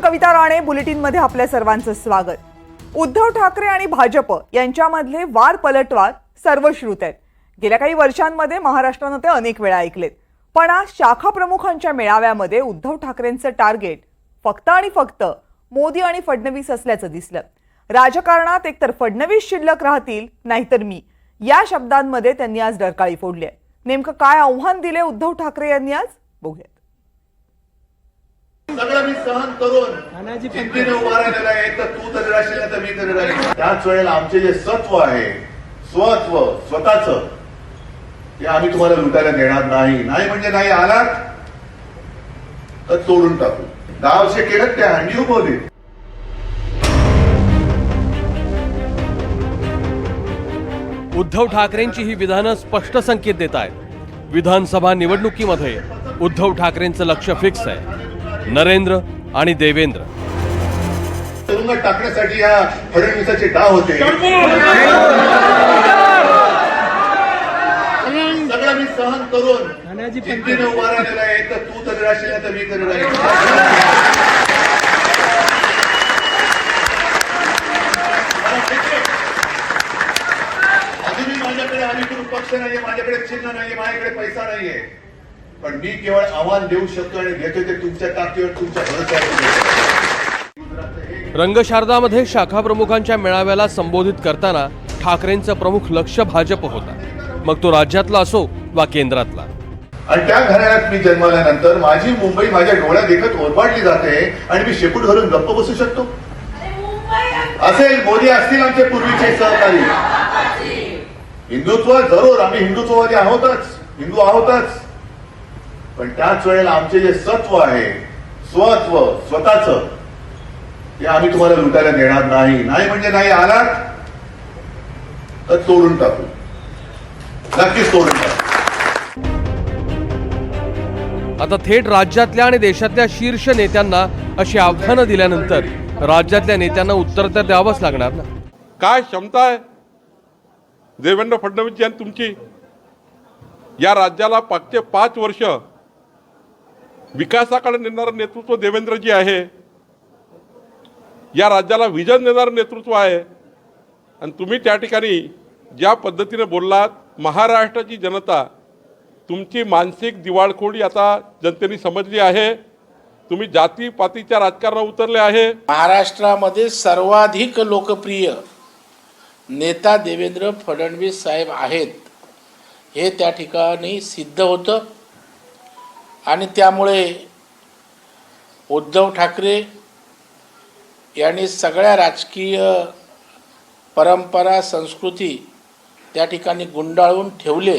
कविता राणे बुलेटिनमध्ये आपल्या सर्वांचं स्वागत। उद्धव ठाकरे आणि भाजप यांच्यामधले वार पलटवार सर्वश्रुत आहेत। गेल्या काही वर्षांमध्ये महाराष्ट्राने ते अनेक वेळा ऐकलेत, पण आज शाखा प्रमुखांच्या मेळाव्यामध्ये उद्धव ठाकरेंचं टार्गेट फक्त आणि फक्त मोदी आणि फडणवीस असल्याचं दिसलं। राजकारणात एकतर फडणवीस शिल्लक राहतील नाहीतर मी, या शब्दांमध्ये त्यांनी आज डरकाळी फोडली आहे। नेमकं काय आव्हान दिले उद्धव ठाकरे यांनी आज, बघूया। सगळं मी सहन करून जिद्दीने उभा राहिलेला आहे, तर तू तरी राहशील तर मी तरी राहील। त्याच वेळेला आमचे जे सत्व आहे, स्वत्व स्वतःचं, ते आम्ही तुम्हाला लुटायला देणार नाही। नाही म्हणजे नाही आलात तर तोडून टाकू। गावचे केलं त्या हंडी उभवली। उद्धव ठाकरेंची ही विधानं स्पष्ट संकेत देत आहेत। विधानसभा निवडणुकीमध्ये उद्धव ठाकरेंचं लक्ष फिक्स आहे, नरेंद्र आणि देवेंद्र। तुरुंगात टाकण्यासाठी या फडणवीसाचे डाव होते। सगळं मी सहन करून जिद्दीने उभा राहिलेला आहे, तर तू तरी राहशील तर मी तरी राहील। अजूनही माझ्याकडे अधिकृत पक्ष नाहीये, माझ्याकडे चिन्ह नाहीये, माझ्याकडे पैसा नाहीये, पण मी केवळ आव्हान देऊ शकतो आणि घेतो ते तुमच्या ताकदीवर, तुमच्या भरोश्यावर। रंगशारदामध्ये शाखा प्रमुखांच्या मेळाव्याला संबोधित करताना ठाकरेंचं प्रमुख लक्ष भाजप होता, मग तो राज्यातला असो वा केंद्रातला। आणि त्या घराण्यात मी जन्मल्यानंतर माझी मुंबई माझ्या डोळ्यात देखत ओरबाडली जाते आणि मी शेपूट धरून गप्प बसू शकतो असेल? मोदी असतील आमचे पूर्वीचे सहकारी। हिंदुत्व जरूर, आम्ही हिंदुत्ववादी आहोतच, हिंदू आहोतच, पण त्याच वेळेला आमचे जे सत्व आहे, स्वत्व स्वतःचं, ते आम्ही तुम्हाला लुटायला देणार नाही। नाही म्हणजे नाही आलात तर तोडून टाकू, नक्कीच तोडून टाकू। आता थेट राज्यातल्या आणि देशातल्या शीर्ष नेत्यांना अशी आव्हानं दिल्यानंतर राज्यातल्या नेत्यांना उत्तर तर द्यावंच लागणार ना। काय क्षमता आहे देवेंद्र फडणवीस यांनी तुमची? या राज्याला मागचे 5 वर्ष विकासाकडे नेणारं नेतृत्व देवेंद्रजी आहे, या राज्याला विजन देणारं नेतृत्व आहे। आणि तुम्ही त्या ठिकाणी ज्या पद्धतीने बोललात, महाराष्ट्राची जनता तुमची मानसिक दिवाळखोरी आता जनतेने समजली आहे। तुम्ही जातीपातीच्या राजकारणात उतरले आहे। महाराष्ट्रामध्ये सर्वाधिक लोकप्रिय नेता देवेंद्र फडणवीस साहेब आहेत, हे त्या ठिकाणी सिद्ध होतं। आणि त्यामुळे उद्धव ठाकरे यांनी सगळ्या राजकीय परंपरा संस्कृती त्या ठिकाणी गुंडाळून ठेवले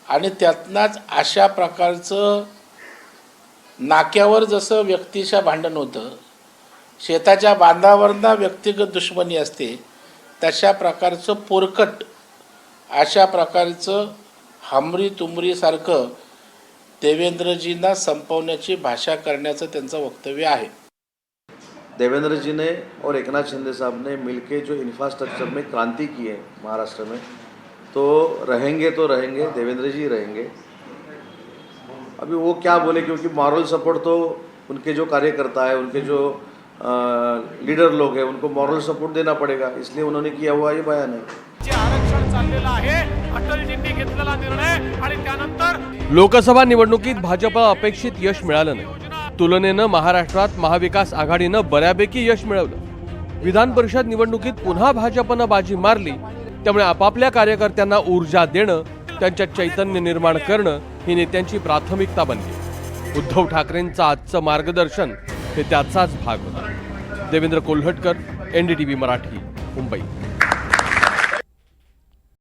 आणि त्यातनंच अशा प्रकारचं नाक्यावर जसं व्यक्तिशा भांडण होतं, शेताच्या बांधावरनं व्यक्तिगत दुश्मनी असते, तशा प्रकारचं पोरकट, अशा प्रकारचं हमरी तुमरी सारखं देवेंद्रजींना संपवण्याची भाषा करण्याचं त्यांचं वक्तव्य आहे। देवेंद्र जी ने और एकनाथ शिंदे साहब ने मिलके जो इंफ्रास्ट्रक्चर में क्रांति की है महाराष्ट्र में, तो रहेंगे, देवेंद्र जी रहेंगे। अभी वो क्या बोले, क्योंकि मॉरल सपोर्ट तो उनके जो कार्यकर्ता है, उनके जो लीडर लोग हैं, उनको मॉरल सपोर्ट देना पड़ेगा, इसलिए उन्होंने किया हुआ ये बयान है। आरक्षण चाललेलं आहे, अटलजींनी घेतलेला निर्णय आणि त्यानंतर लोकसभा निवडणुकीत भाजपला अपेक्षित यश मिळालं नाही। तुलनेनं महाराष्ट्रात महाविकास आघाडीनं बऱ्यापैकी यश मिळवलं। विधान परिषद निवडणुकीत पुन्हा भाजपनं बाजी मारली, त्यामुळे आपापल्या कार्यकर्त्यांना ऊर्जा देणं, त्यांच्यात चैतन्य निर्माण करणं ही नेत्यांची प्राथमिकता बनली। उद्धव ठाकरेंचं आजचं मार्गदर्शन हे त्याचाच भाग होता। देवेंद्र कोल्हटकर, NDTV मराठी, मुंबई।